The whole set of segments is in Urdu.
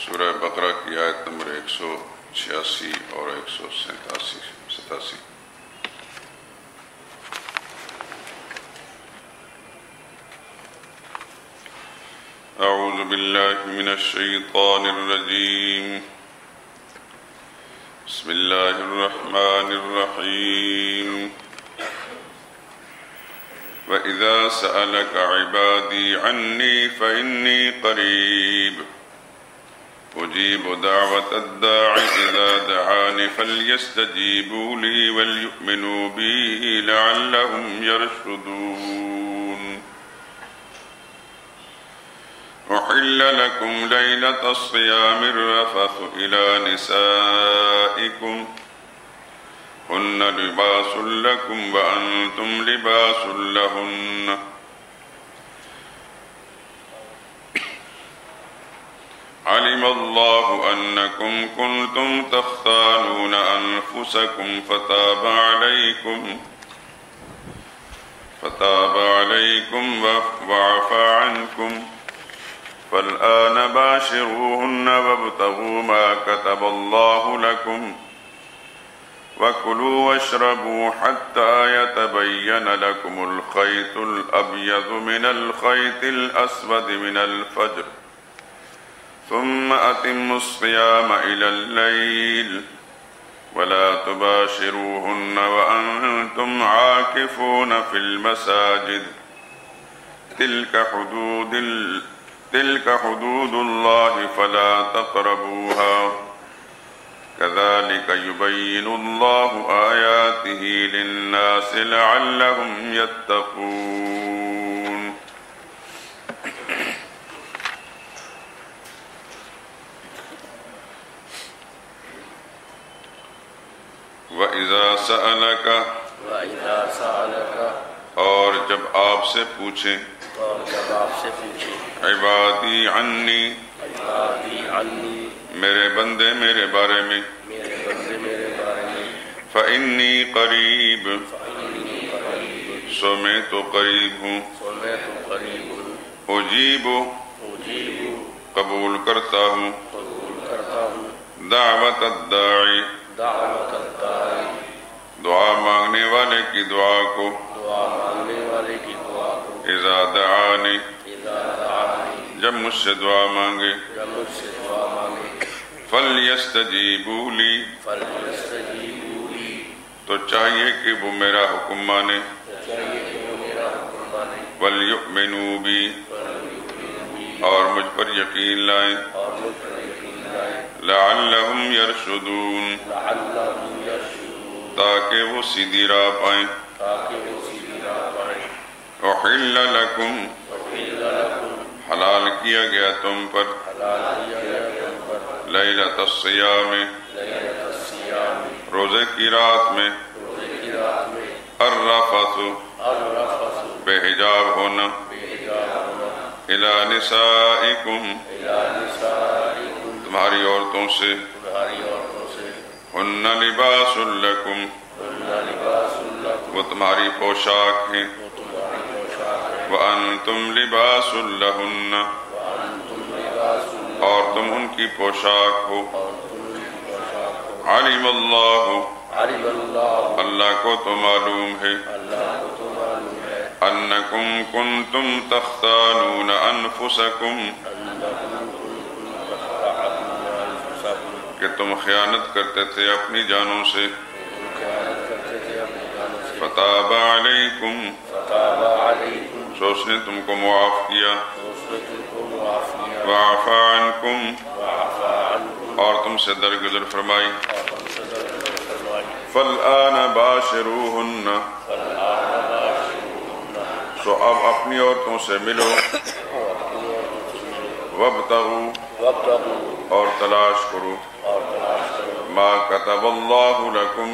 سورہ بقرہ کی آیت نمبر 186 اور 187۔ اعوذ باللہ من الشیطان الرجیم، بسم اللہ الرحمن الرحیم۔ وَإِذَا سَأَلَكَ عِبَادِي عَنِّي فَإِنِّي قَرِيبٌ أُجِيبُ دَعْوَةَ الدَّاعِ إِذَا دَعَانِ فَلْيَسْتَجِيبُوا لِي وَلْيُؤْمِنُوا بِي لَعَلَّهُمْ يَرْشُدُونَ۔ أُحِلَّ لَكُمْ لَيْلَةَ الصِّيَامِ الرَّفَثُ إِلَى نِسَائِكُمْ هن لباس لكم وأنتم لباس لهن علم الله أنكم كنتم تختانون أنفسكم فتاب عليكم وعفى عنكم فالآن باشروهن وابتغوا ما كتب الله لكم وَكُلُوا وَاشْرَبُوا حَتَّى يَتَبَيَّنَ لَكُمُ الْخَيْطُ الْأَبْيَضُ مِنَ الْخَيْطِ الْأَسْوَدِ مِنَ الْفَجْرِ ثُمَّ أَتِمُّوا الصِّيَامَ إِلَى اللَّيْلِ وَلَا تُبَاشِرُوهُنَّ وَأَنْتُمْ عَاكِفُونَ فِي الْمَسَاجِدِ تِلْكَ حُدُودُ اللَّهِ فَلَا تَقْرَبُوهَا كذلك يبين الله آياته للناس لعلهم يتقون۔ وَإِذَا سَأَلَكَ، اور جب آپ سے پوچھیں، عبادی عنی، میرے بندے میرے بارے میں، فإنی قریب، سو میں تو قریب ہوں، اجیب، قبول کرتا ہوں، دعوت الداعی، دعا مانگنے والے کی دعا کو، اذا دعانی، جب مجھ سے دعا مانگے، فَلْيَسْتَجِيبُوا لِي، تو چاہیے کہ وہ میرا حکم مانے، وَلْيُؤْمِنُوا بِي، اور مجھ پر یقین لائیں، لَعَلَّهُمْ يَرْشُدُونَ، تاکہ وہ سیدھی راہ پائیں۔ اُحِلَّ لَكُمْ، حلال کیا گیا تم پر، لیلۃ الصیام، روزے کی رات میں، الرفث، بے حجاب ہونا، الی نسائکم، تمہاری عورتوں سے، ہن لباس لکم، وہ تمہاری پوشاک ہیں، وانتم لباس لہن، اور تم ان کی پوشاک ہو۔ علم اللہ، اللہ کو تو معلوم ہے، انکم کنتم تختانون انفسکم، کہ تم خیانت کرتے تھے اپنی جانوں سے، فتاب علیکم، سو اس نے تم کو معاف کیا، وعفا عنکم، اور تم سے درگزر فرمائی، فالآن باشروہن، سو اب اپنی عورتوں سے ملو، وابتغوا، اور تلاش کرو، ما کتب اللہ لکم،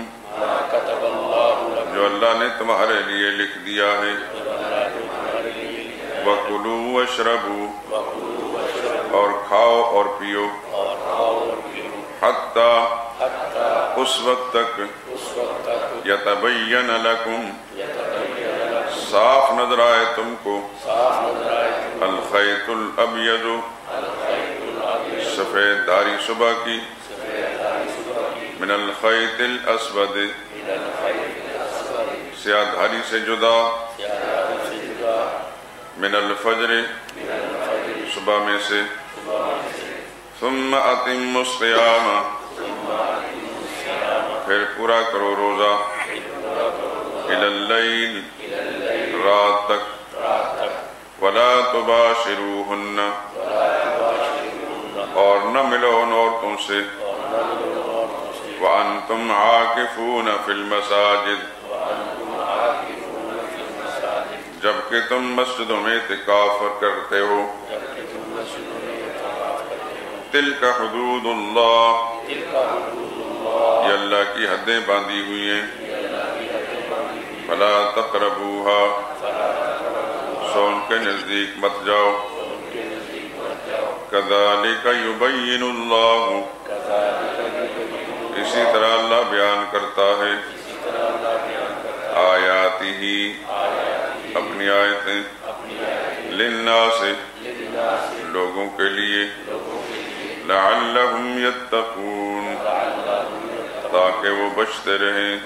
جو اللہ نے تمہارے لیے لکھ دیا ہے، وَكُلُوا وَاشْرَبُوا، اور کھاؤ اور پیو، حتیٰ، اس وقت تک، یتبین لکم، صاف نظر آئے تم کو، الخیط الابیض، سفید دھاری صبح کی من الخیط الاسود سیاہ دھاری سے جدا من الفجر صبح میں سے ثم اتم الصیام پھر پورا کرو روزہ الی اللیل رات تک ولا تباشروہن اور نہ ملو ان عورتوں سے وانتم عاکفون فی المساجد جبکہ تم مسجدوں میں اعتکاف کرتے ہو تلک حدود اللہ یہ اللہ کی حدیں باندھی ہوئی ہیں فلا تقربوها سو ان کے نزدیک مت جاؤ کذالک یبین اللہ اسی طرح اللہ بیان کرتا ہے آیاتہ اپنی آیتیں للناس لوگوں کے لیے لعلہم یتقون تاکہ وہ بچتے رہیں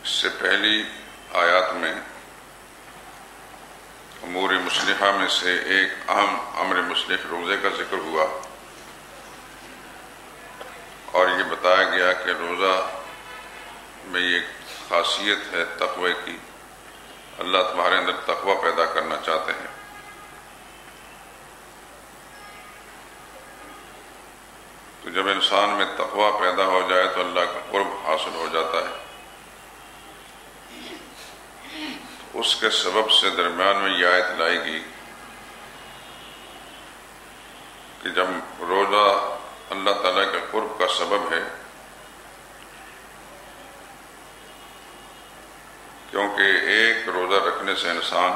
اس سے پہلی آیات میں امور مصلحہ میں سے ایک اہم امر مصلح روزے کا ذکر ہوا اور یہ بتایا گیا کہ روزہ میں یہ خاصیت ہے تقوی کی اللہ تمہارے اندر تقوی پیدا کرنا چاہتے ہیں تو جب انسان میں تقوی پیدا ہو جائے تو اللہ کا قرب حاصل ہو جاتا ہے اس کے سبب سے درمیان میں یہ آیت لائی گئی کہ جب روزہ اللہ تعالیٰ کے قرب کا سبب ہے کیونکہ ایک روزہ رکھنے سے انسان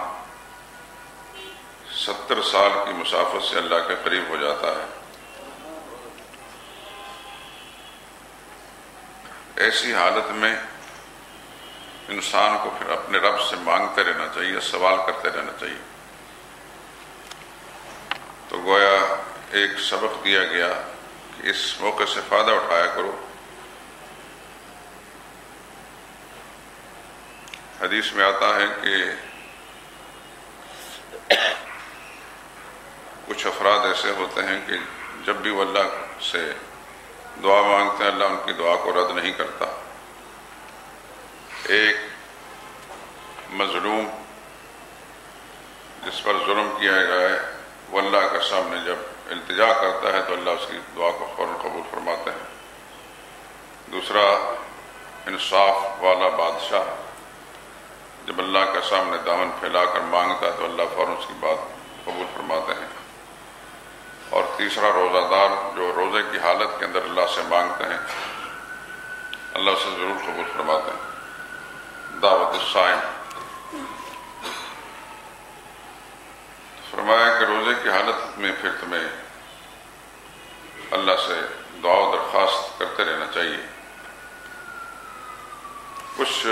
70 سال کی مسافت سے اللہ کے قریب ہو جاتا ہے ایسی حالت میں انسان کو پھر اپنے رب سے مانگتے رہنا چاہیے سوال کرتے رہنا چاہیے تو گویا ایک سبق دیا گیا کہ اس موقع سے فائدہ اٹھایا کرو حدیث میں آتا ہے کہ کچھ افراد ایسے ہوتے ہیں کہ جب بھی وہ اللہ سے دعا مانگتے ہیں اللہ ان کی دعا کو رد نہیں کرتا ایک مظلوم جس پر ظلم کیا گیا ہے وہ اللہ کے سامنے جب التجا کرتا ہے تو اللہ اس کی دعا کو فوراً قبول فرماتے ہیں دوسرا انصاف والا بادشاہ جب اللہ کے سامنے دامن پھیلا کر مانگتا ہے تو اللہ فوراً اس کی بات قبول فرماتے ہیں اور تیسرا روزہ دار جو روزے کی حالت کے اندر اللہ سے مانگتے ہیں اللہ اسے ضرور قبول فرماتے ہیں دعوت الصائم فرمایا کہ روزے کی حالت میں پھر تمہیں اللہ سے دعا و درخواست کرتے رہنا چاہیے کچھ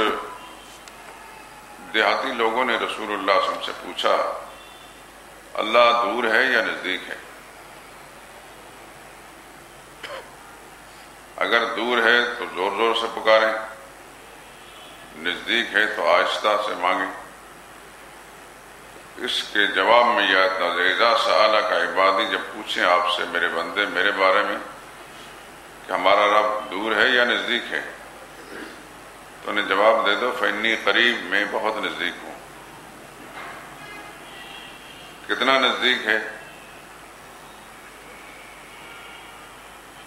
دیہاتی لوگوں نے رسول اللہ صلی اللہ علیہ وسلم سے پوچھا اللہ دور ہے یا نزدیک ہے اگر دور ہے تو زور زور سے پکاریں نزدیک ہے تو آہستہ سے مانگیں اس کے جواب میں یہ آیت نازل اذا سألک عبادی جب پوچھیں آپ سے میرے بندے میرے بارے میں کہ ہمارا رب دور ہے یا نزدیک ہے تو انہیں جواب دے دو فإنی قریب میں بہت نزدیک ہوں کتنا نزدیک ہے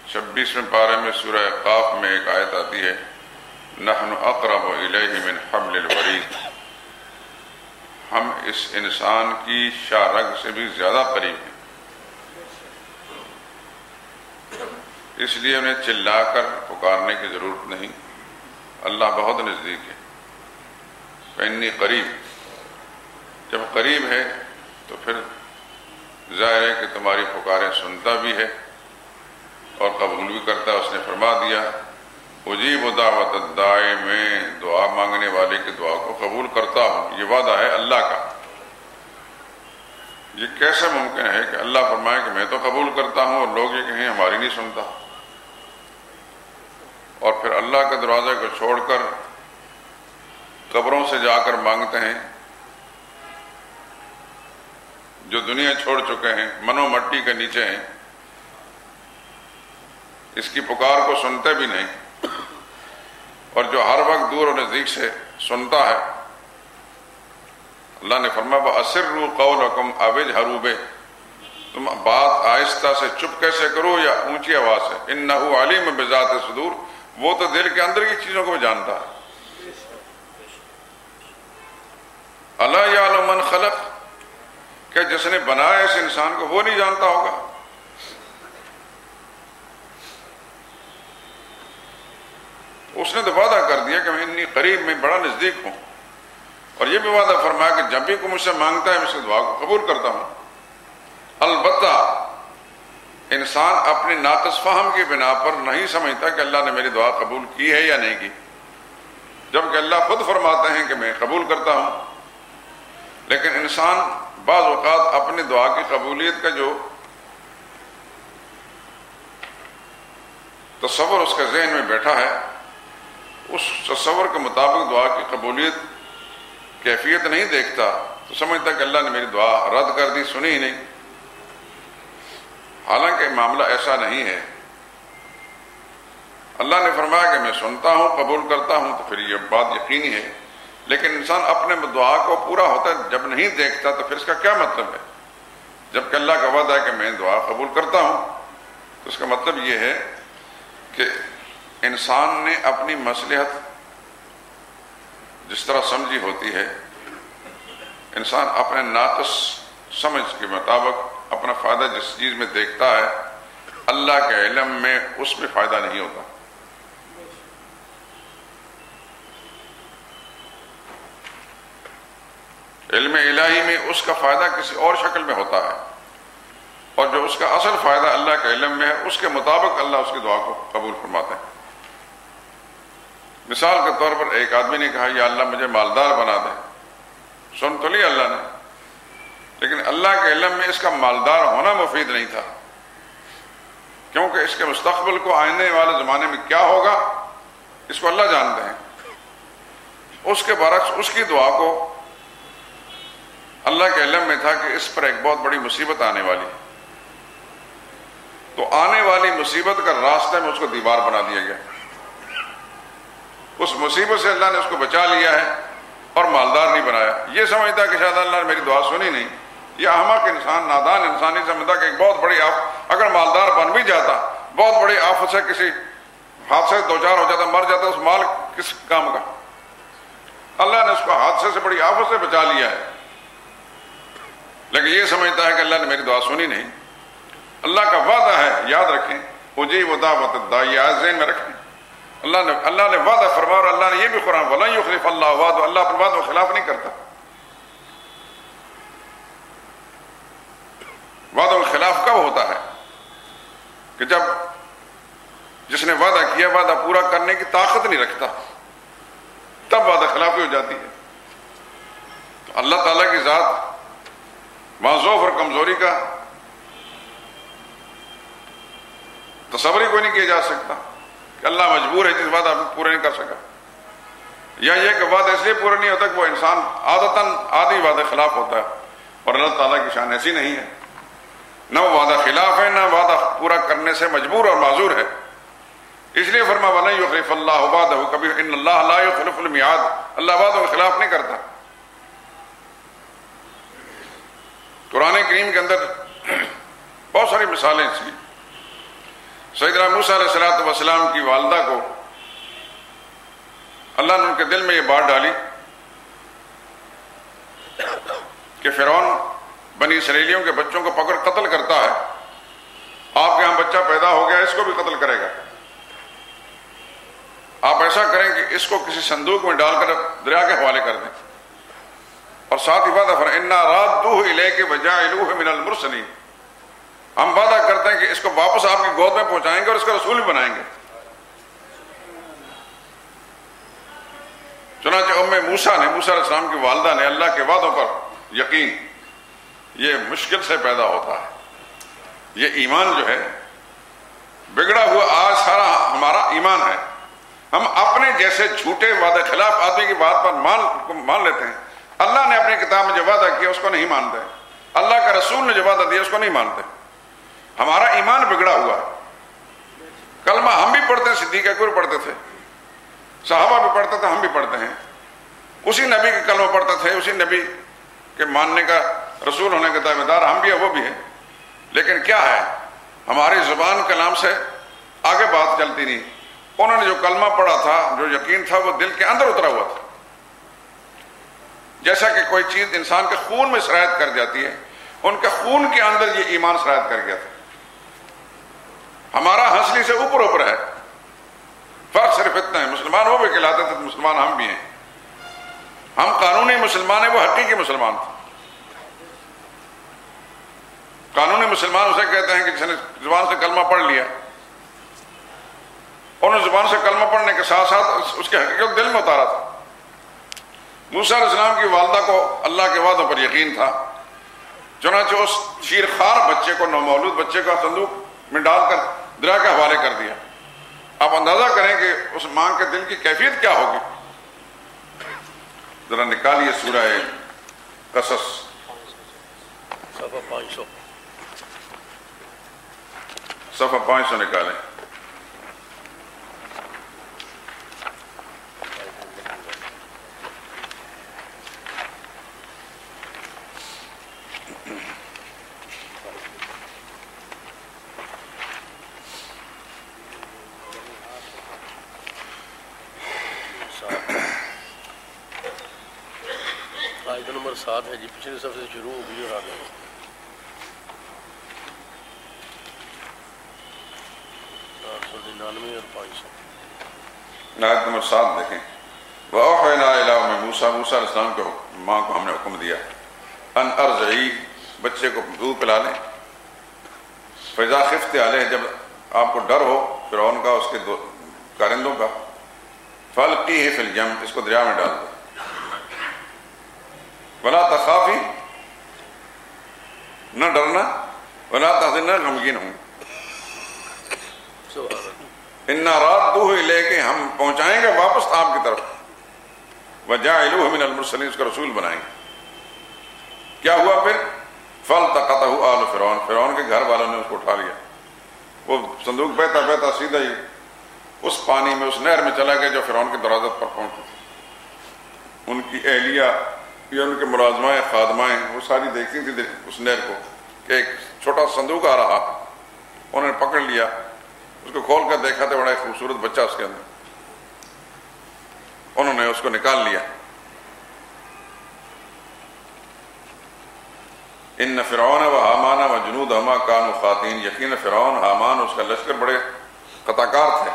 26ویں پارے میں سورہ قاف میں ایک آیت آتی ہے نحن اقرب الیہ من حبل الورید ہم اس انسان کی شاہ رگ سے بھی زیادہ قریب ہیں اس لیے انہیں چلا کر پکارنے کی ضرورت نہیں اللہ بہت نزدیک ہے فإنی قریب جب قریب ہے تو پھر ظاہر ہے کہ تمہاری پکاریں سنتا بھی ہے اور قبول بھی کرتا ہے۔ اس نے فرما دیا اجیب دعوت الداعی، میں دعا مانگنے والے کی دعا کو قبول کرتا ہوں۔ یہ وعدہ ہے اللہ کا۔ یہ کیسے ممکن ہے کہ اللہ فرمائے کہ میں تو قبول کرتا ہوں اور لوگ یہ کہیں ہماری نہیں سنتا، اور پھر اللہ کے دروازے کو چھوڑ کر قبروں سے جا کر مانگتے ہیں، جو دنیا چھوڑ چکے ہیں، منو مٹی کے نیچے ہیں، اس کی پکار کو سنتے بھی نہیں، اور جو ہر وقت دور و نزدیک سے سنتا ہے۔ اللہ نے فرمایا وَأَسِرُّوا قَوْلَكُمْ أَوِ اجْهَرُوا بِهِ، تم بات آہستہ سے چپ کیسے کرو یا اونچی آواز سے، إِنَّهُ عَلِيمٌ بِذَاتِ الصُّدُورِ، وہ تو دل کے اندر کی چیزوں کو جانتا ہے۔ أَلَا يَعْلَمُ مَنْ خَلَقَ، کہ جس نے بنایا اس انسان کو وہ نہیں جانتا ہوگا؟ اس نے تو وعدہ کر دیا کہ میں اتنی قریب، میں بڑا نزدیک ہوں، اور یہ بھی وعدہ فرمایا کہ جب بھی کوئی مجھ سے مانگتا ہے میں اس کی دعا کو قبول کرتا ہوں۔ البتہ انسان اپنی ناقص فہم کی بنا پر نہیں سمجھتا کہ اللہ نے میری دعا قبول کی ہے یا نہیں کی، جبکہ اللہ خود فرماتے ہیں کہ میں قبول کرتا ہوں۔ لیکن انسان بعض اوقات اپنی دعا کی قبولیت کا جو تصور اس کے ذہن میں بیٹھا ہے، اس تصور کے مطابق دعا کی قبولیت کیفیت نہیں دیکھتا، تو سمجھتا کہ اللہ نے میری دعا رد کر دی، سنی ہی نہیں۔ حالانکہ معاملہ ایسا نہیں ہے۔ اللہ نے فرمایا کہ میں سنتا ہوں، قبول کرتا ہوں، تو پھر یہ بات یقینی ہے۔ لیکن انسان اپنے دعا کو پورا ہوتا جب نہیں دیکھتا تو پھر اس کا کیا مطلب ہے؟ جبکہ اللہ کا وعدہ ہے کہ میں دعا قبول کرتا ہوں، تو اس کا مطلب یہ ہے کہ انسان نے اپنی مصلحت جس طرح سمجھی ہوتی ہے، انسان اپنے ناقص سمجھ کے مطابق اپنا فائدہ جس چیز میں دیکھتا ہے، اللہ کے علم میں اس میں فائدہ نہیں ہوتا۔ علم الہی میں اس کا فائدہ کسی اور شکل میں ہوتا ہے، اور جو اس کا اصل فائدہ اللہ کے علم میں ہے، اس کے مطابق اللہ اس کی دعا کو قبول فرماتے ہیں۔ مثال کے طور پر ایک آدمی نے کہا یا اللہ مجھے مالدار بنا دے، سن تو لیا اللہ نے، لیکن اللہ کے علم میں اس کا مالدار ہونا مفید نہیں تھا، کیونکہ اس کے مستقبل کو، آنے والے زمانے میں کیا ہوگا، اس کو اللہ جانتے ہیں۔ اس کے برعکس اس کی دعا کو اللہ کے علم میں تھا کہ اس پر ایک بہت بڑی مصیبت آنے والی، تو آنے والی مصیبت کا راستے میں اس کو دیوار بنا دیا گیا۔ اس مصیبت سے اللہ نے اس کو بچا لیا ہے اور مالدار نہیں بنایا۔ یہ سمجھتا کہ شاید اللہ نے میری دعا سنی نہیں۔ یہ احمق انسان، نادان انسان ہی سمجھتا کہ ایک بہت بڑی اگر مالدار بن بھی جاتا، بہت بڑی آفت سے، کسی حادثے سے دوچار ہو جاتا، مر جاتا، اس مال کس کام کا؟ اللہ نے اس کو حادثے سے، بڑی آفت سے بچا لیا ہے، لیکن یہ سمجھتا ہے کہ اللہ نے میری دعا سنی نہیں۔ اللہ کا وعدہ ہے، یاد رکھیں، اجیب دعوت الداعی، ذہن میں رکھیں۔ اللہ نے وعدہ فرمایا، اور اللہ نے یہ بھی قرآن وَلَن يُخْلِفَ اللَّهُ وعدَهُ، اللہ اپنے وعدوں کے خلاف نہیں کرتا۔ وعدوں کے خلاف کب ہوتا ہے؟ کہ جب جس نے وعدہ کیا وعدہ پورا کرنے کی طاقت نہیں رکھتا، تب وعدہ خلافی ہو جاتی ہے۔ تو اللہ تعالیٰ کی ذات وہاں ضعف اور کمزوری کا تصور ہی کوئی نہیں کیا جا سکتا کہ اللہ مجبور ہے جس وعدہ پورا نہیں کر سکا، یا یہ کہ وعدہ اس لیے پورا نہیں ہوتا کہ وہ انسان عادتاً آدھی وعدہ خلاف ہوتا ہے، اور اللہ تعالیٰ کی شان ایسی نہیں ہے، نہ وہ وعدہ خلاف ہے، نہ وعدہ پورا کرنے سے مجبور اور معذور ہے۔ اس لیے فرمایا وَلَن يُخْلِفَ اللَّهُ وَعْدَهُ، کبھی ان اللہ لا يخلف الميعاد، اللہ وعدوں کے خلاف نہیں کرتا۔ قرآن کریم کے اندر بہت ساری مثالیں تھیں۔ سیدنا موسیٰ علیہ السلام کی والدہ کو اللہ نے ان کے دل میں یہ بات ڈالی کہ فرعون بنی اسرائیلیوں کے بچوں کو پکڑ قتل کرتا ہے، آپ کے یہاں بچہ پیدا ہو گیا، اس کو بھی قتل کرے گا، آپ ایسا کریں کہ اس کو کسی صندوق میں ڈال کر دریا کے حوالے کر دیں۔ اور ساتھ ہی وعدہ فرمایا انا رادوہ الیک وجاعلوہ من المرسلین، ہم وعدہ کرتے ہیں کہ اس کو واپس آپ کی گود میں پہنچائیں گے اور اس کا رسول بھی بنائیں گے۔ چنانچہ موسیٰ علیہ السلام کی والدہ نے اللہ کے وعدوں پر یقین، یہ مشکل سے پیدا ہوتا ہے۔ یہ ایمان جو ہے بگڑا ہوا آج سارا ہمارا ایمان ہے، ہم اپنے جیسے جھوٹے وعدے خلاف آدمی کی بات پر مان لیتے ہیں۔ اللہ نے اپنی کتاب میں جو وعدہ کیا اس کو نہیں مانتے، اللہ کا رسول نے جو وعدہ دیا اس کو نہیں مانتے۔ ہمارا ایمان بگڑا ہوا ہے۔ کلمہ ہم بھی پڑھتے ہیں، صدیق اکبر پڑھتے تھے، صحابہ بھی پڑھتے تھے، ہم بھی پڑھتے ہیں، اسی نبی کے کلمہ پڑھتے تھے، اسی نبی کے ماننے کا، رسول ہونے کا دعوے دار ہم بھی ہیں، وہ بھی ہیں، لیکن کیا ہے ہماری زبان کلام سے آگے بات چلتی نہیں۔ انہوں نے جو کلمہ پڑھا تھا، جو یقین تھا، وہ دل کے اندر اترا ہوا تھا۔ جیسا کہ کوئی چیز انسان کے خون میں سرایت کر جاتی ہے، ان کے خون کے اندر یہ ایمان سرایت کر گیا تھا۔ ہمارا ہنسلی سے اوپر اوپر ہے، فرق صرف اتنا ہے، مسلمان وہ بھی کہلاتے تھے تو مسلمان ہم بھی ہیں۔ ہم قانونی مسلمان ہیں، وہ حقیقی مسلمان تھے۔ قانونی مسلمان اسے کہتے ہیں کہ جس نے زبان سے کلمہ پڑھ لیا، انہوں نے زبان سے کلمہ پڑھنے کے ساتھ ساتھ اس کے حقیقت دل میں اتارا تھا۔ موسیٰ علیہ السلام کی والدہ کو اللہ کے وعدوں پر یقین تھا، چنانچہ اس شیرخوار بچے کو، نومولود بچے کو صندوق میں ڈال کر دریا کے حوالے کر دیا۔ آپ اندازہ کریں کہ اس ماں کے دل کی کیفیت کیا ہوگی۔ ذرا نکالیے سورہ قصص صفحہ 500، صفحہ 500 نکالیں۔ آیت نمبر 7 ہے جی، پچھلے صفحے سے شروع ہوگی اور آگے 499 اور 500۔ آیت نمبر 7 دیکھیں۔ وَأَوْحَيْنَا إِلَىٰ أُمِّ مُوسَىٰ، موسیٰ علیہ السلام کو ماں کو ہم نے حکم دیا، ان ارضعی، بچے کو دودھ پلا لیں، فَإِذَا خِفْتِ عَلَيْهِ، جب آپ کو ڈر ہو فرعون کا، اس کے کارندوں کا، فَأَلْقِيهِ فِي الْيَمِّ، اس کو دریا میں ڈال دو، وَلَا تَخَافِي، نہ ڈرنا، وَلَا تَحْزَنِي، نہ غمگین ہوں، اِنَّا رَادُّوهُ إِلَيْكِ، ہم پہنچائیں گے واپس آپ کی طرف، وَجَاعِلُوهُ مِنَ الْمُرْسَلِينَ، اس کا رسول بنائیں گے۔ کیا ہوا پھر؟ فَالْتَقَطَهُ آلُ فِرْعَوْنَ، فرعون کے گھر والوں نے اس کو اٹھا لیا۔ وہ صندوق بہتا بہتا سیدھا ہی اس پانی میں، اس نہر میں چلا گیا جو فرعون کے دروازے پر پہنچی تھی۔ ان کی اہلیہ یا ان کے ملازمائیں، خادمائیں، وہ ساری دیکھتی تھی اس نہر کو کہ ایک چھوٹا صندوق آ رہا، انہوں نے پکڑ لیا، اس کو کھول کر دیکھا تو بڑا ایک خوبصورت بچہ اس کے اندر، انہوں نے اس کو نکال لیا۔ ان فرعون و حامان و جنودہما کانوا خاطئین، یقین فرعون، حامان اور اس کا لشکر بڑے خطا کار تھے۔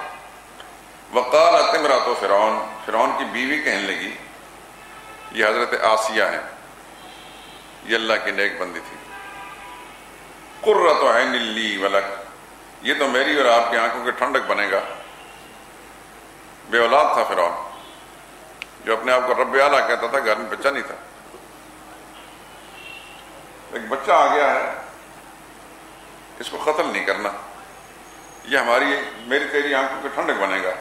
وقالت امرأۃ فرعون، فرعون کی بیوی کہنے لگی، یہ حضرت آسیہ ہیں، یہ اللہ کی نیک بندی تھی، قرۃ عین لی ولک، یہ تو میری اور آپ کی آنکھوں کی ٹھنڈک بنے گا۔ بے اولاد تھا فرعون، جو اپنے آپ کو رب اعلیٰ کہتا تھا، گھر میں بچہ نہیں تھا۔ ایک بچہ آ گیا ہے، اس کو قتل نہیں کرنا، یہ میری تیری آنکھوں کی ٹھنڈک بنے گا،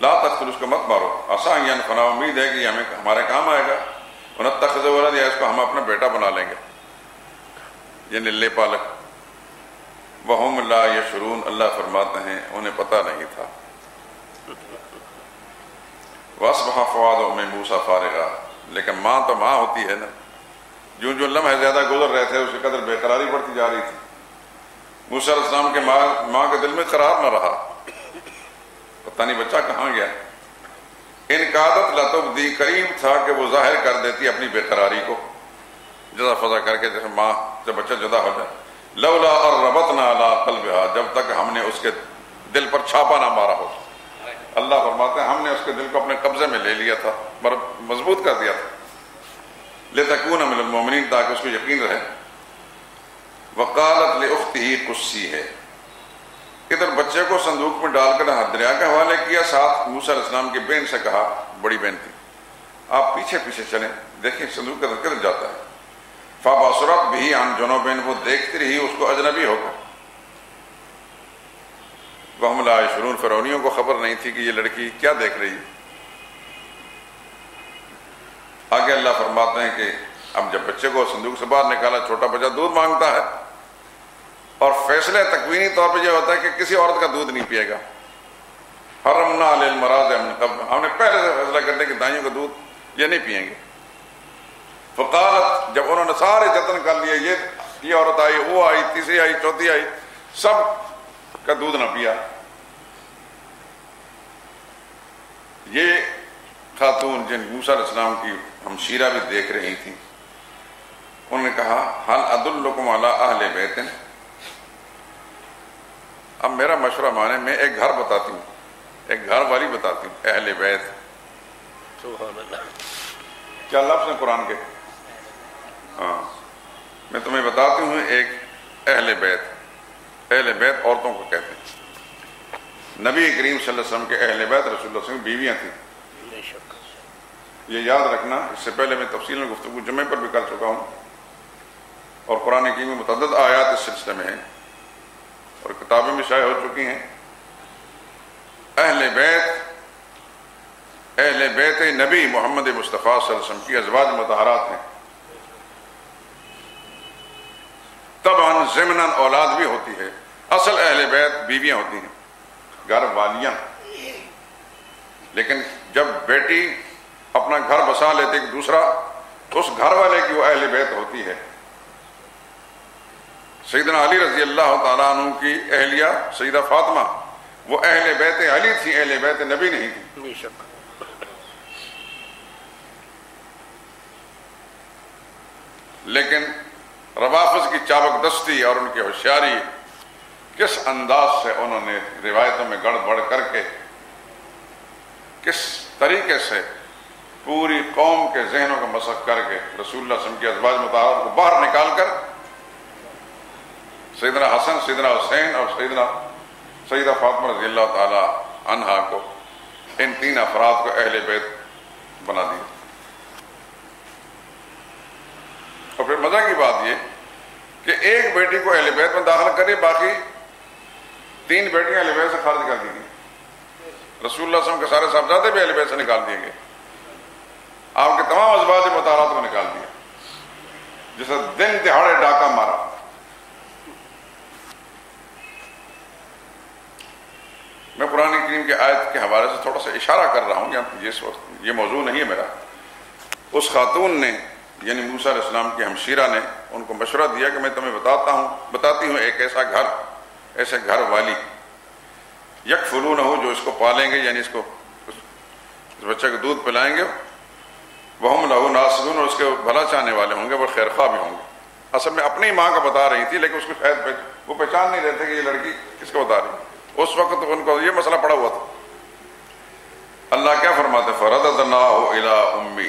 لا تقتل، اس کو مت مارو، عسیٰ ان ینفعنا، امید ہے کہ یہ ہمارے کام آئے گا، ونتخذہ ولدا، یا اس کو ہم اپنا بیٹا بنا لیں گے، یہ نلے پالک۔ وہم لا یشعرون، اللہ فرماتے ہیں انہیں پتہ نہیں تھا۔ واصبح فؤاد ام موسیٰ فارغا، لیکن ماں تو ماں ہوتی ہے نا، جو جو لمحے زیادہ گزر رہے تھے اس کی قدر بے قراری بڑھتی جا رہی تھی۔ موسیٰ علیہ السلام کے ماں کے دل میں قرار نہ رہا، پتہ نہیں بچہ کہاں گیا۔ ان کادت لتبدی، قریب تھا کہ وہ ظاہر کر دیتی اپنی بے قراری کو، جزا فضا کر کے، جیسے ماں جب بچہ جدا ہو جائے۔ لولا اربطنا علی قلبہا، جب تک ہم نے اس کے دل پر چھاپا نہ مارا ہو۔ اللہ فرماتے ہیں ہم نے اس کے دل کو اپنے قبضے میں لے لیا تھا، مضبوط کر دیا تھا۔ لتکون من المؤمنین، تاکہ اس کو یقین رہے۔ وقالت لاختہ قصی ہے، ادھر بچے کو صندوق میں ڈال کر دریا کے حوالے کیا، ساتھ موسیٰ علیہ السلام کی بہن سے کہا، بڑی بہن تھی، آپ پیچھے پیچھے چلیں، دیکھیں صندوق کدھر جاتا ہے۔ فبصرت بہ عن جنوب، وہ دیکھتی رہی اس کو اجنبی ہو کر۔ وہم لا یشعرون، فرعونیوں کو خبر نہیں تھی کہ یہ لڑکی کیا دیکھ رہی ہے۔ آگے اللہ فرماتے ہیں کہ اب جب بچے کو صندوق سے باہر نکالا، چھوٹا بچہ دودھ مانگتا ہے، اور فیصلہ تکوینی طور پہ یہ ہوتا ہے کہ کسی عورت کا دودھ نہیں پیے گا۔ حرمنا علی المراضع من قبل، ہم نے پہلے سے فیصلہ کر دیا کہ دائیوں کا دودھ یہ نہیں پئیں گے۔ فقالت، جب انہوں نے سارے جتن کر لیے، یہ عورت آئی، وہ آئی، تیسری آئی، چوتھی آئی، سب کا دودھ نہ پیا، یہ خاتون جن موسیٰ علیہ السلام کی ہمشیرہ بھی دیکھ رہی تھی، انہوں نے کہا حل ادلکم علی اہل بیت، اب میرا مشورہ مانے، میں ایک گھر بتاتی ہوں، ایک گھر والی بتاتی ہوں، اہل بیت۔ سبحان اللہ، کیا لفظ ہیں قرآن کے؟ ہاں، میں تمہیں بتاتی ہوں ایک اہل بیت۔ اہل بیت عورتوں کو کہتے ہیں۔ نبی کریم صلی اللہ علیہ وسلم کے اہل بیت رسول اللہ صلی اللہ علیہ وسلم کی بیویاں تھیں، بے شک۔ یہ یاد رکھنا، اس سے پہلے میں تفصیل میں گفتگو جمعے پر بھی کر چکا ہوں، اور قرآن کریم میں متعدد آیات اس سلسلے میں ہیں اور کتابیں بھی شائع ہو چکی ہیں۔ اہل بیت نبی محمد مصطفیٰ صلی اللہ علیہ وسلم کی ازواج مطہرات ہیں۔ طبعاً ضمناً اولاد بھی ہوتی ہے، اصل اہل بیت بیویاں ہوتی ہیں، گھر والیاں، لیکن جب بیٹی اپنا گھر بسا لیتے ایک دوسرا، تو اس گھر والے کی وہ اہل بیت ہوتی ہے۔ سیدنا علی رضی اللہ تعالیٰ عنہ کی اہلیہ سیدہ فاطمہ، وہ اہل بیت علی تھی، اہل بیت نبی نہیں تھی۔ بے شک۔ لیکن روافض کی چابک دستی اور ان کی ہوشیاری، کس انداز سے انہوں نے روایتوں میں گڑ بڑھ کر کے، کس طریقے سے پوری قوم کے ذہنوں کا مسخ کر کے رسول اللہ صلی اللہ علیہ وسلم کی ازواج مطہرات کو باہر نکال کر سیدنا حسن، سیدنا حسین اور سیدہ فاطمہ رضی اللہ تعالی عنہا کو، ان تین افراد کو اہل بیت بنا دیا۔ اور پھر مزہ کی بات یہ کہ ایک بیٹی کو اہل بیت میں داخل کری، باقی تین بیٹیاں اہل بیت سے خارج کر دی گئی۔ رسول اللہ صلی اللہ علیہ وسلم کے سارے صاحبزادے بھی اہل بیت سے نکال دیے گئے، آپ کے تمام ازواج مطہرات کو نکال دیا، جسے دن دہاڑے ڈاکہ مارا۔ میں قرآن کریم کے آیت کے حوالے سے تھوڑا سا اشارہ کر رہا ہوں، یہ موضوع نہیں ہے میرا۔ اس خاتون نے، یعنی موسیٰ علیہ السلام کی ہمشیرہ نے ان کو مشورہ دیا کہ میں تمہیں بتاتی ہوں ایک ایسا گھر، ایسے گھر والی، یکفلونہ، جو اس کو پالیں گے، یعنی اس بچے کو دودھ پلائیں گے، وہم لہو ناصحون، اور اس کے بھلا چاہنے والے ہوں گے، وہ خیر خواہ بھی ہوں گے۔ اصل میں اپنی ماں کا بتا رہی تھی، لیکن اس کو شاید وہ پہچان نہیں رہتے کہ یہ لڑکی کس کو بتا رہی ہے۔ اس وقت ان کو یہ مسئلہ پڑا ہوا تھا۔ اللہ کیا فرماتے؟ فرددناہ الی امہ،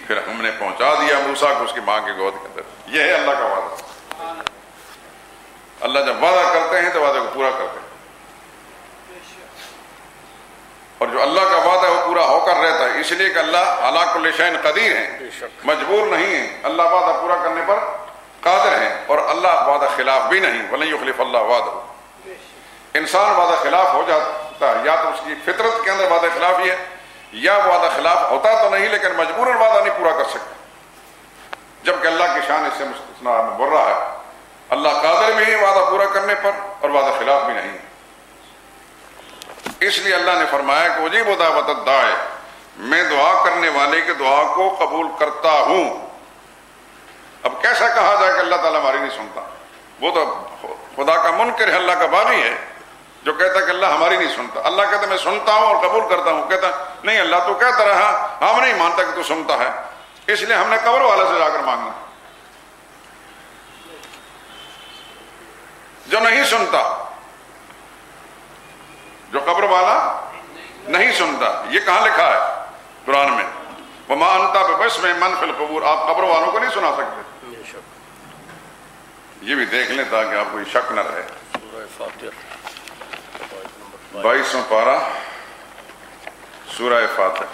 پھر ہم نے پہنچا دیا موسیٰ کو اس کی ماں کے گود کے اندر۔ یہ ہے اللہ کا وعدہ۔ اللہ جب وعدہ کرتے ہیں تو وعدے کو پورا کرتے ہیں، اور جو اللہ کا وعدہ ہے وہ پورا ہو کر رہتا ہے، اس لیے کہ اللہ علی کل شیء قدیر ہیں، مجبور نہیں ہیں، اللہ وعدہ پورا کرنے پر قادر ہیں، اور اللہ وعدہ خلاف بھی نہیں، ولن یخلف اللہ وعدہ۔ انسان وعدہ خلاف ہو جاتا ہے، یا تو اس کی فطرت کے اندر وعدہ خلاف ہی ہے، یا وعدہ خلاف ہوتا تو نہیں لیکن مجبوراً وعدہ نہیں پورا کر سکتا، جبکہ اللہ کی شان اس سے مستثنا بر رہا ہے، اللہ قادر بھی ہے وعدہ پورا کرنے پر اور وعدہ خلاف بھی نہیں۔ اس لیے اللہ نے فرمایا کہ اجیب دعوت الداعی، میں دعا کرنے والے کی دعا کو قبول کرتا ہوں۔ اب کیسا کہا جائے کہ اللہ تعالیٰ ہماری نہیں سنتا؟ وہ تو خدا کا منکر ہے، اللہ کا باغی ہے جو کہتا ہے کہ اللہ ہماری نہیں سنتا۔ اللہ کہتا ہے میں سنتا ہوں اور قبول کرتا ہوں، کہتا نہیں اللہ تو کہتا رہا، ہم نہیں مانتا کہ تو سنتا ہے، اس لیے ہم نے قبر والے سے جا کر مانگنا جو نہیں سنتا، جو قبر والا نہیں سنتا۔ یہ کہاں لکھا ہے قرآن میں؟ وما انت بمسمع من فی القبور، آپ قبر والوں کو نہیں سنا سکتے. بے شک. یہ بھی دیکھ لیں تاکہ آپ کو یہ شک نہ رہے. سورہ فاتر 22واں پارہ سورہ فاتر.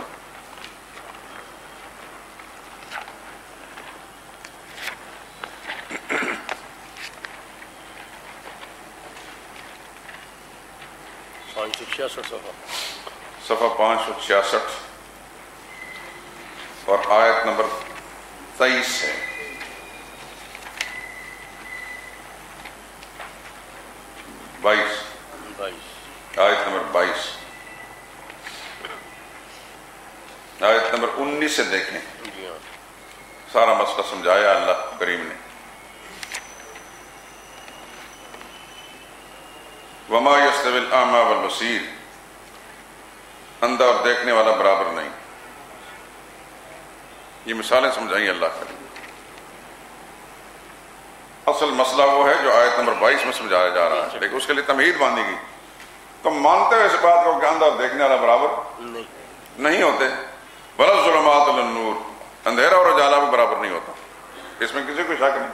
صفحہ 566 اور آیت نمبر 23 ہے. آیت نمبر 22. آیت نمبر 19 سے دیکھیں. جی ہاں. سارا مسئلہ سمجھایا اللہ کریم نے. وما یستوی الاعمی والبصیر، اندھا اور دیکھنے والا برابر نہیں. یہ مثالیں سمجھائیں اللہ کریم. اصل مسئلہ وہ ہے جو آیت نمبر 22 میں سمجھایا جا رہا ہے، لیکن اس کے لیے تمہید باندھی گئی. تم مانتے ہو اس بات کو کہ اندھا اور دیکھنے والا برابر نہیں ہوتے. ولا الظلمات ولا النور، اندھیرا اور اجالا بھی برابر نہیں ہوتا، اس میں کسی کو شک نہیں.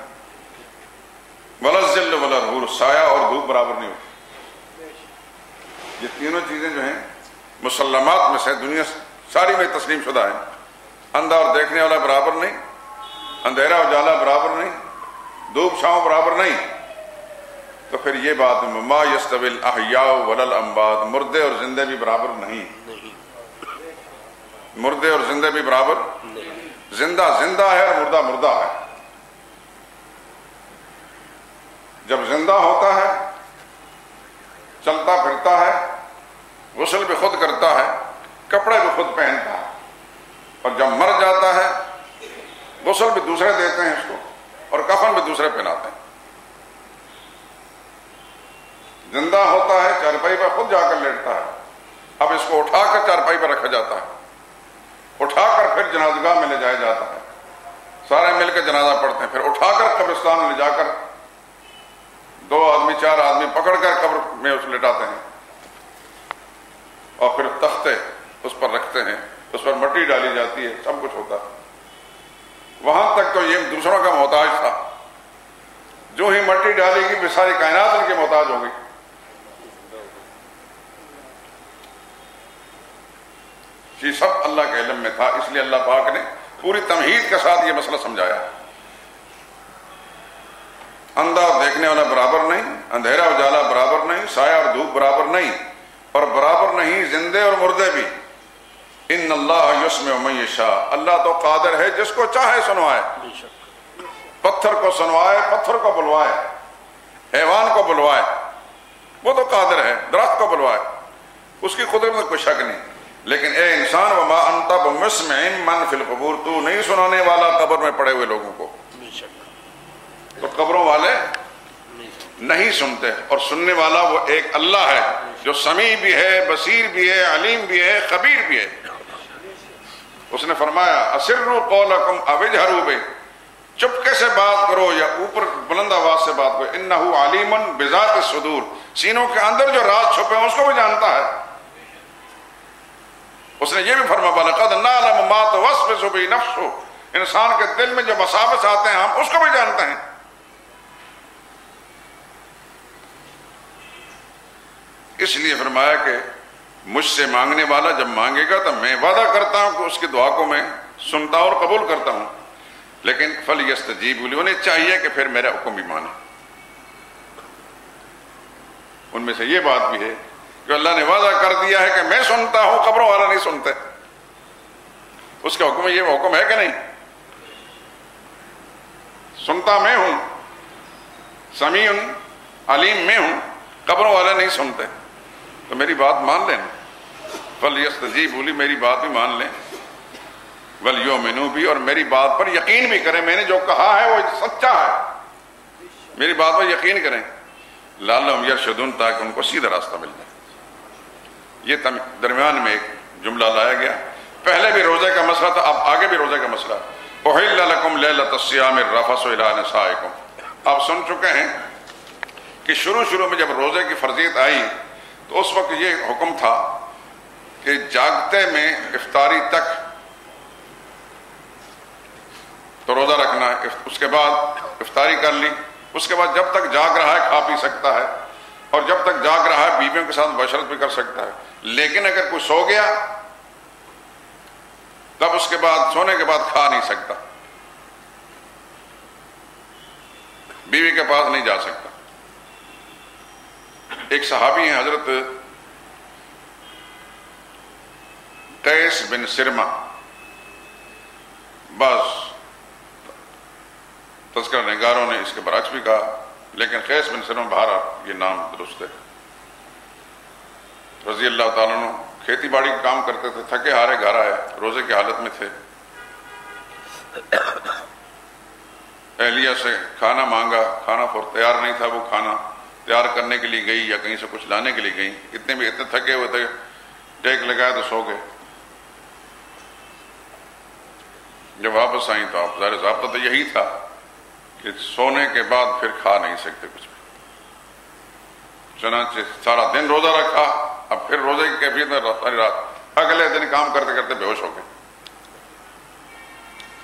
ولا الظل ولا الحرور، سایہ اور دھوپ برابر نہیں ہوتی. یہ تینوں چیزیں جو ہیں مسلمات میں سے دنیا ساری میں تسلیم شدہ ہیں. اندھا اور دیکھنے والا برابر نہیں، اندھیرا اجالا برابر نہیں، دھوپ چھاؤں برابر نہیں. تو پھر یہ بات ما یستوی الاحیاء ولا الاموات، مردے اور زندے بھی برابر نہیں. مردے اور زندے بھی برابر نہیں. زندہ زندہ ہے اور مردہ مردہ ہے. جب زندہ ہوتا ہے چلتا پھرتا ہے، غسل بھی خود کرتا ہے، کپڑے بھی خود پہنتا ہے، اور جب مر جاتا ہے غسل بھی دوسرے دیتے ہیں اس کو اور کفن بھی دوسرے پہناتے ہیں. زندہ ہوتا ہے چارپائی پر خود جا کر لیٹتا ہے، اب اس کو اٹھا کر چارپائی پر رکھا جاتا ہے، اٹھا کر پھر جنازگاہ میں لے جایا جاتا ہے، سارے مل کے جنازہ پڑھتے ہیں، پھر اٹھا کر قبرستان میں لے جا کر 2 آدمی 4 آدمی پکڑ کر قبر میں اس لٹاتے ہیں، اور پھر تختے اس پر رکھتے ہیں، اس پر مٹی ڈالی جاتی ہے، سب کچھ ہوتا ہے. وہاں تک تو یہ دوسروں کا محتاج تھا، جو ہی مٹی ڈالے گی بھی ساری کائنات ان کے محتاج ہوگی. یہ سب اللہ کے علم میں تھا، اس لیے اللہ پاک نے پوری تمہید کے ساتھ یہ مسئلہ سمجھایا. اندھا اور دیکھنے والا برابر نہیں، اندھیرا اجالا برابر نہیں، سایہ اور دھوپ برابر نہیں، اور برابر نہیں زندے اور مردے بھی. ان اللہ یسمع من یشاء، اللہ تو قادر ہے جس کو چاہے سنوائے. پتھر کو سنوائے، پتھر کو بلوائے، حیوان کو بلوائے، وہ تو قادر ہے. درخت کو بلوائے، اس کی قدرت میں کوئی شک نہیں. لیکن اے انسان وما انت بمسمع من فی القبور، تو نہیں سنانے والا قبر میں پڑے ہوئے لوگوں کو. تو قبروں والے نہیں سنتے، اور سننے والا وہ ایک اللہ ہے جو سمیع بھی ہے، بصیر بھی ہے، علیم بھی ہے، خبیر بھی ہے. اس نے فرمایا اسروا قولکم او اجہروا بہ، چپکے سے بات کرو یا اوپر بلند آواز سے بات کرو. انہ علیم بذات الصدور، سینوں کے اندر جو راز چھپے ہیں اس کو بھی جانتا ہے. اس نے یہ بھی فرمایا وَلَقَدْ نَعْلَمُ مَا تُوَسْوِسُ بِهِ نَفْسُهُ، انسان کے دل میں جو وساوس آتے ہیں ہم اس کو بھی جانتے ہیں. اس لیے فرمایا کہ مجھ سے مانگنے والا جب مانگے گا تو میں وعدہ کرتا ہوں کہ اس کی دعا کو میں سنتا اور قبول کرتا ہوں. لیکن فَلْيَسْتَجِيبُوا لِي، انہیں چاہیے کہ پھر میرا حکم بھی مانے. ان میں سے یہ بات بھی ہے کہ اللہ نے وعدہ کر دیا ہے کہ میں سنتا ہوں، قبروں والا نہیں سنتے. اس کا حکم یہ حکم ہے کہ نہیں؟ سنتا میں ہوں، سمیع علیم میں ہوں، قبروں والے نہیں سنتے. تو میری بات مان لیں، فَلْيَسْتَجِيبُوا لِي، میری بات بھی مان لیں، وَلْيُؤْمِنُوا بِي، اور میری بات پر یقین بھی کریں. میں نے جو کہا ہے وہ سچا ہے، میری بات پر یقین کریں. لَعَلَّهُمْ يَرْشُدُونَ، تاکہ ان کو سیدھا راستہ مل جائے. یہ درمیان میں ایک جملہ لایا گیا. پہلے بھی روزے کا مسئلہ تھا، اب آگے بھی روزے کا مسئلہ. أُحِلَّ لَكُمْ لَيْلَةَ الصِّيَامِ الرَّفَثُ إِلَىٰ نِسَائِكُمْ. آپ سن چکے ہیں کہ شروع میں جب روزے کی فرضیت آئی تو اس وقت یہ حکم تھا کہ جاگتے میں افطاری تک تو روزہ رکھنا ہے، اس کے بعد افطاری کر لی، اس کے بعد جب تک جاگ رہا ہے کھا پی سکتا ہے، اور جب تک جاگ رہا ہے بیویوں کے ساتھ مباشرت بھی کر سکتا ہے۔ لیکن اگر کوئی سو گیا تب اس کے بعد سونے کے بعد کھا نہیں سکتا، بیوی کے پاس نہیں جا سکتا۔ ایک صحابی ہیں حضرت قیس بن سرمہ، بعض تذکرہ نگاروں نے اس کے برعکس بھی کہا، لیکن قیس بن سرمہ بہرحال یہ نام درست ہے، رضی اللہ تعالیٰ عنہ کھیتی باڑی کا کام کرتے تھے، تھکے ہارے گھر آئے، روزے کی حالت میں تھے، اہلیہ سے کھانا مانگا، کھانا تیار نہیں تھا، وہ کھانا تیار کرنے کے لیے گئی یا کہیں سے کچھ لانے کے لیے گئی، اتنے تھکے ہوئے تھے، ٹیک لگایا تو سو گئے۔ جب واپس آئیں تو آپ ظاہر ضابطہ تو یہی تھا کہ سونے کے بعد پھر کھا نہیں سکتے کچھ بھی، چنانچہ سارا دن روزہ رکھا، اب پھر روزے کی کیفیت میں ساری رات، اگلے دن کام کرتے کرتے بے ہوش ہو گئے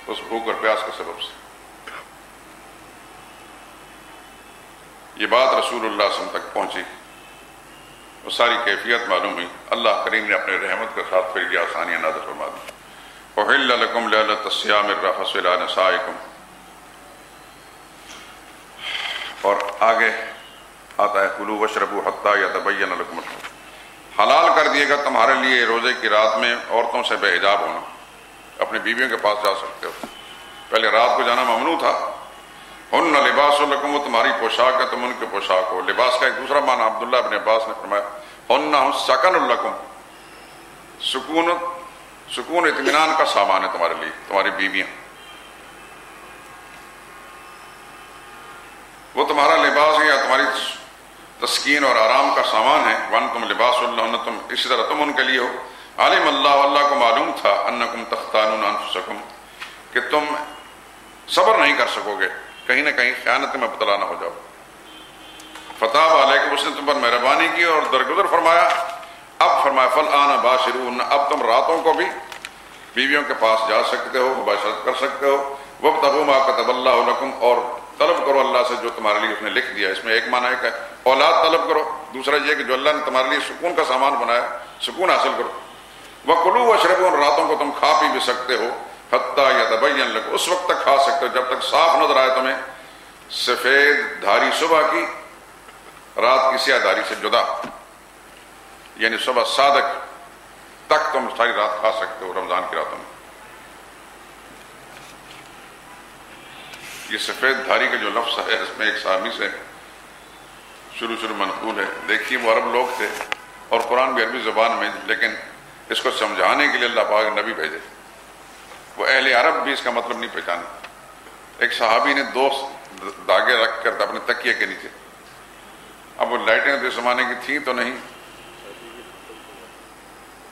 اس بھوک اور پیاس کے سبب سے۔ یہ بات رسول اللہ صلی اللہ علیہ وسلم تک پہنچی، وہ ساری کیفیت معلوم ہوئی، اللہ کریم نے اپنے رحمت کے ساتھ پھر یہ آسانیاں نازل فرما دی۔ احل لکم لیلۃ الصیام الرفث الی نسائکم، اور آگے آتا ہے کلوا واشربوا حتی یتبین لکم الخیط، حلال کر دیے گا تمہارے لیے روزے کی رات میں عورتوں سے بے حجاب ہونا، اپنی بیویوں کے پاس جا سکتے ہو، پہلے رات کو جانا ممنوع تھا۔ ہن لباس لکم، وہ تمہاری پوشاک ہے، تم ان کے پوشاک ہو۔ لباس کا ایک دوسرا معنی عبداللہ ابن عباس نے فرمایا ہن سکن لکم، سکون اطمینان کا سامان ہے تمہارے لیے، تمہاری بیویاں، وہ تمہارا لباس ہے یا تمہاری تسکین اور آرام کا سامان ہے۔ وانتم لباس لہن، تم اسی طرح تم ان کے لیے ہو۔ عالم اللہ، اللہ کو معلوم تھا، انکم تختانون انفسکم، کہ تم صبر نہیں کر سکو گے، کہیں نہ کہیں خیانت میں مبتلا نہ ہو جاؤ۔ فتاب علیکم، اس نے تم پر مہربانی کی اور درگزر فرمایا۔ اب فرمایا فالآن باشرون، اب تم راتوں کو بھی بیویوں کے پاس جا سکتے ہو، مباشرت کر سکتے ہو۔ وابتغوا ما کتب اللہ لکم، اور طلب کرو اللہ سے جو تمہارے لیے اس نے لکھ دیا۔ اس میں ایک معنی ہے کہ اولاد طلب کرو، دوسرا یہ کہ جو اللہ نے تمہارے لیے سکون کا سامان بنایا، سکون حاصل کرو۔ وکلوا واشربوا، اور راتوں کو تم کھا پی بھی سکتے ہو، حتی یتبین لکم، اس وقت تک کھا سکتے ہو جب تک صاف نظر آئے تمہیں سفید دھاری صبح کی رات کی سیاہ دھاری سے جدا، یعنی صبح صادق تک تم ساری رات کھا سکتے ہو رمضان کی راتوں میں۔ یہ سفید دھاری کا جو لفظ ہے اس میں ایک صحابی سے شروع منقول ہے، دیکھیے وہ عرب لوگ تھے اور قرآن بھی عربی زبان میں، لیکن اس کو سمجھانے کے لیے اللہ پاک نے نبی بھیجے، وہ اہل عرب بھی اس کا مطلب نہیں پہچانے۔ ایک صحابی نے 2 داغے رکھ کر اپنے تکیے کے نیچے، اب وہ لائٹیں تو اس زمانے کی تھیں تو نہیں،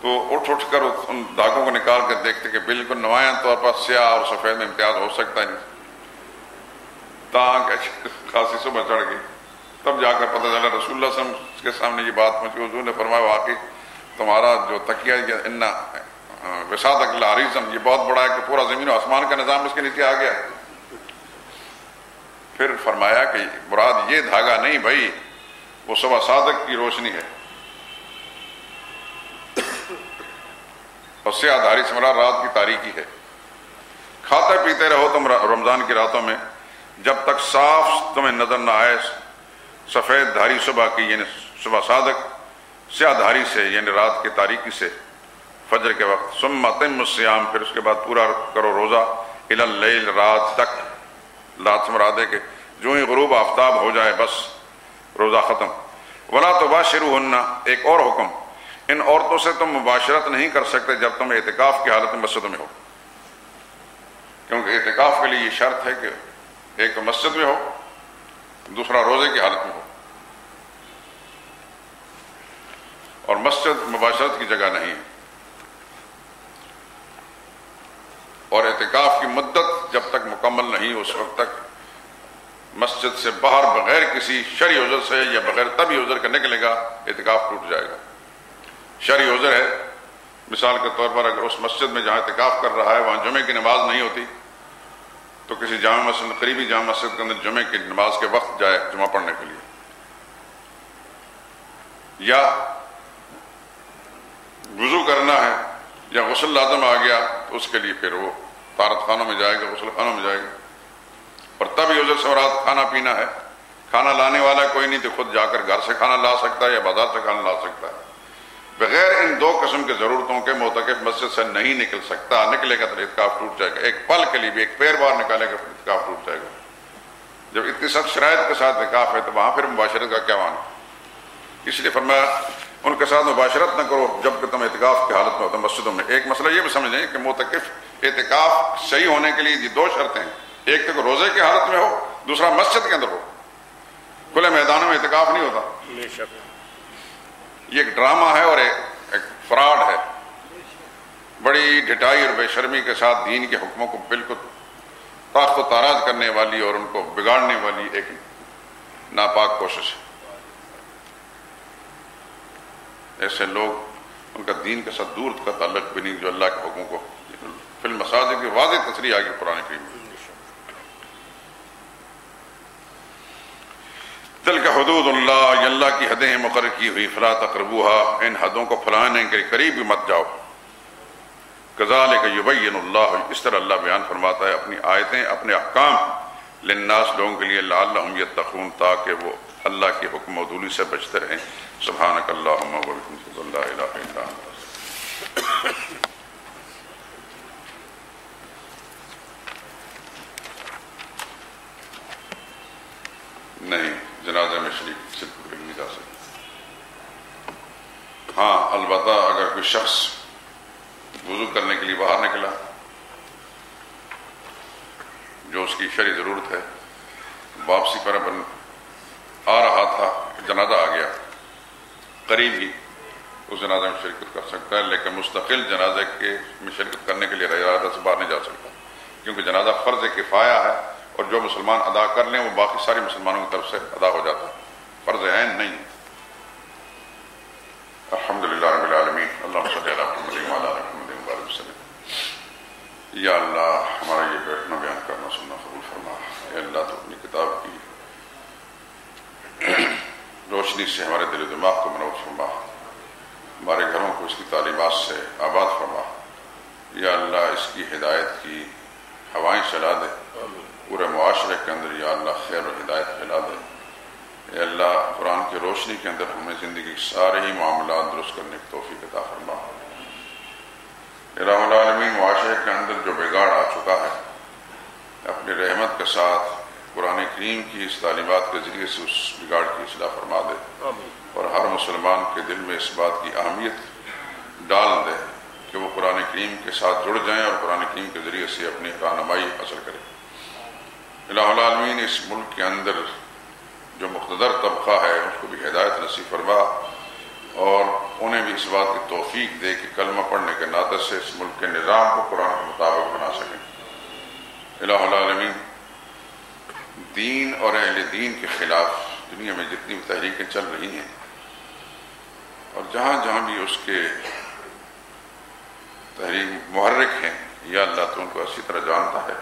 تو اٹھ کر ان داغوں کو نکال کر دیکھتے کہ بالکل نمایاں طور پر سیاہ اور سفید میں امتیاز ہو سکتا ہے نہیں، تاکہ خاصی صبح چڑھ گئی، تب جا کر پتہ چلا رسول اللہ صلی اللہ علیہ وسلم کے سامنے یہ بات پہنچی، حضور نے فرمایا واقعی تمہارا جو تکیہ ان وسادک العریضم، یہ بہت بڑا ہے کہ پورا زمین و آسمان کا نظام اس کے نیچے آ گیا۔ پھر فرمایا کہ مراد یہ دھاگا نہیں بھائی، وہ صبح صادق کی روشنی ہے، اور سیاہ دھاری سے مراد رات کی تاریکی ہے۔ کھاتے پیتے رہو تم رمضان کی راتوں میں جب تک صاف تمہیں نظر نہ آئے سفید دھاری صبح کی، یعنی صبح صادق، سیاہ دھاری سے یعنی رات کی تاریکی سے فجر کے وقت۔ ثم اتم الصیام، پھر اس کے بعد پورا کرو روزہ، الی اللیل، رات تک، رات سے مراد ہے کہ جو ہی غروب آفتاب ہو جائے بس روزہ ختم۔ ولا تباشروہن، ایک اور حکم، ان عورتوں سے تم مباشرت نہیں کر سکتے جب تم اعتکاف کی حالت میں مسجد میں ہو، کیونکہ اعتکاف کے لیے یہ شرط ہے کہ ایک تو مسجد میں ہو، دوسرا روزے کی حالت میں ہو، اور مسجد مباشرت کی جگہ نہیں ہے۔ اور اعتکاف کی مدت جب تک مکمل نہیں اس وقت تک مسجد سے باہر بغیر کسی شرعی عذر سے یا بغیر طبعی عذر کے نکلے گا، اعتکاف ٹوٹ جائے گا۔ شرعی عذر ہے، مثال کے طور پر اگر اس مسجد میں جہاں اعتکاف کر رہا ہے وہاں جمعے کی نماز نہیں ہوتی تو کسی جامع مسجد، قریبی جامع مسجد کے اندر جمعے کی نماز کے وقت جائے جمعہ پڑھنے کے لیے، یا وضو کرنا ہے یا غسل لازم آ گیا تو اس کے لیے پھر وہ طہارت خانوں میں جائے گا، غسل خانوں میں جائے گا۔ اور تب یہ عذر سے مراد کھانا پینا ہے، کھانا لانے والا کوئی نہیں تو خود جا کر گھر سے کھانا لا سکتا ہے یا بازار سے کھانا لا سکتا ہے۔ بغیر ان دو قسم کے ضرورتوں کے معتکف مسجد سے نہیں نکل سکتا، نکلے گا تو اعتکاف ٹوٹ جائے گا، ایک پل کے لیے بھی، ایک پیر باہر نکالے گا پھر اعتکاف ٹوٹ جائے گا۔ جب اتنی سخت شرائط کے ساتھ اعتکاف ہے تو وہاں پھر مباشرت کا کیا معنی؟ اس لیے فرمایا ان کے ساتھ مباشرت نہ کرو جب کہ تم اعتکاف کی حالت میں ہوتا مسجدوں میں۔ ایک مسئلہ یہ بھی سمجھیں کہ معتکف اعتکاف صحیح ہونے کے لیے یہ دو شرطیں ہیں، ایک تو روزے کی حالت میں ہو، دوسرا مسجد کے اندر ہو۔ کھلے میدانوں میں اعتکاف نہیں ہوتا، یہ ایک ڈرامہ ہے اور ایک فراڈ ہے، بڑی ڈٹائی اور بے شرمی کے ساتھ دین کے حکموں کو بالکل تاخت و تاراج کرنے والی اور ان کو بگاڑنے والی ایک ناپاک کوشش ہے۔ ایسے لوگ ان کا دین کے ساتھ دور کا تعلق بھی نہیں، جو اللہ کے حکموں کو فی المساجد کی واضح تصریح آگے قرآن کریم میں۔ تلک حدود اللہ، یہ اللہ کی حدیں مقرر کی ہوئی، فلا تقربوها، ان حدوں کو پھلانے کے قریب بھی مت جاؤ۔ کذالک یبین اللہ، اس طرح اللہ بیان فرماتا ہے اپنی آیتیں، اپنے احکام، للناس، لوگوں کے لیے، لعلہم یتقون، تاکہ وہ اللہ کے حکم عدولی سے بچتے رہیں۔ سبحانک اللہم وبحمدک، لا الہ الا انت۔ نہیں، جنازے میں شرکت کے لیے نہیں جا سکتے۔ ہاں البتہ اگر کوئی شخص وضو کرنے کے لیے باہر نکلا جو اس کی شرعی ضرورت ہے، واپسی پر آ رہا تھا، جنازہ آ گیا قریب ہی، اس جنازے میں شرکت کر سکتا ہے، لیکن مستقل جنازے میں شرکت کرنے کے لیے ارادہ سے باہر نہیں جا سکتا، کیونکہ جنازہ فرض کفایہ ہے اور جو مسلمان ادا کر لیں وہ باقی سارے مسلمانوں کی طرف سے ادا ہو جاتا ہے، فرض عین نہیں ہے۔ الحمدللہ رب العالمین، اللہم صلی علی محمد وعلی آل محمد وبارک وسلم۔ یا اللہ، ہمارا یہ بیٹھنا بیان کرنا سننا قبول فرما۔ اے اللہ، تو اپنی کتاب کی روشنی سے ہمارے دل و دماغ کو منور فرما، ہمارے گھروں کو اس کی تعلیمات سے آباد فرما۔ یا اللہ، اس کی ہدایت کی ہوائیں چلا دے، پورے معاشرے کے اندر یا اللہ خیر و ہدایت پھیلا دے۔ اے اللہ، قرآن کی روشنی کے اندر ہمیں زندگی کے سارے ہی معاملات درست کرنے کی توفیق عطا فرما۔ الہ العالمین، معاشرے کے اندر جو بگاڑ آ چکا ہے، اپنی رحمت کے ساتھ قرآن کریم کی اس تعلیمات کے ذریعے سے اس بگاڑ کی اصلاح فرما دے، اور ہر مسلمان کے دل میں اس بات کی اہمیت ڈال دے کہ وہ قرآن کریم کے ساتھ جڑ جائیں اور قرآن کریم کے ذریعے سے اپنی رہنمائی حاصل کریں۔ الہ العالمین، اس ملک کے اندر جو مقتدر طبقہ ہے اس کو بھی ہدایت نصیب فرما، اور انہیں بھی اس بات کی توفیق دے کہ کلمہ پڑھنے کے ناطے سے اس ملک کے نظام کو قرآن کے مطابق بنا سکیں۔ الہ العالمین، دین اور اہل دین کے خلاف دنیا میں جتنی بھی تحریکیں چل رہی ہیں اور جہاں جہاں بھی اس کے تحریک محرک ہیں، یا اللہ تو ان کو اچھی طرح جانتا ہے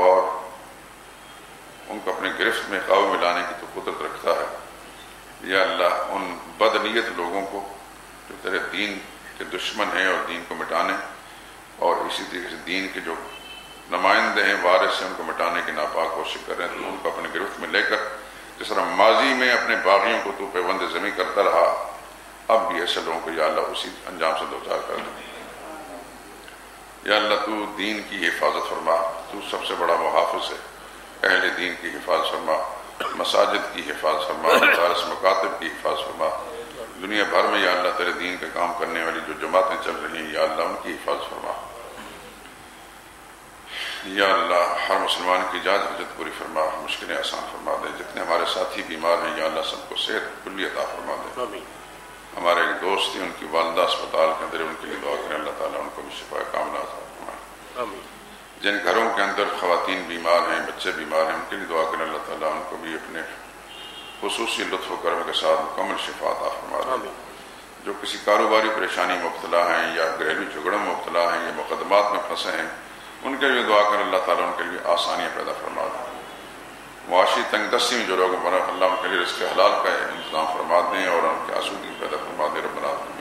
اور ان کو اپنے گرفت میں قابو میں لانے کی تو قدرت رکھتا ہے۔ یا اللہ، ان بد نیت لوگوں کو جو تیرے دین کے دشمن ہیں اور دین کو مٹانے اور اسی طریقے سے دین کے جو نمائندے ہیں، وارث ہیں، ان کو مٹانے کی ناپاک کوشش کر رہے ہیں، تو ان کو اپنے گرفت میں لے کر جس طرح ماضی میں اپنے باغیوں کو تو پیوند زمیں کرتا رہا، اب بھی ایسے لوگوں کو یا اللہ اسی انجام سے دوچار کر دے۔ یا اللہ، تو دین کی حفاظت فرما، تو سب سے بڑا محافظ ہے، اہل دین کی حفاظت فرما، مساجد کی حفاظت فرما، مدارس مکاتب کی حفاظت فرما، دنیا بھر میں یا اللہ تیرے دین کا کام کرنے والی جو جماعتیں چل رہی ہیں، یا اللہ ان کی حفاظت فرما۔ یا اللہ، ہر مسلمان کی جائز حاجت پوری فرما، مشکلیں آسان فرما دے، جتنے ہمارے ساتھی بیمار ہیں یا اللہ سب کو صحت کلی عطا فرما دے۔ ہمارے ایک دوست ہیں، ان کی والدہ اسپتال کے اندر، ان کے لیے دعا کریں اللہ تعالیٰ ان کو بھی شفا کاملہ عطا فرمائے۔ جن گھروں کے اندر خواتین بیمار ہیں، بچے بیمار ہیں، ان کے لیے دعا کریں اللہ تعالیٰ ان کو بھی اپنے خصوصی لطف و کرم کے ساتھ مکمل شفا عطا فرما دے۔ جو کسی کاروباری پریشانی میں مبتلا ہیں یا گھریلو جھگڑوں میں مبتلا ہیں یا مقدمات میں پھنسے ہیں، ان کے لیے دعا کریں اللہ تعالیٰ ان کے لیے آسانیاں پیدا فرما دیں. معاشی تنگ دستی میں جو لوگوں پر اللہ ان کے لیے رزق حلال کا انتظام فرما دیں اور ان کے آسودگی پیدا فرما دیں. ربنا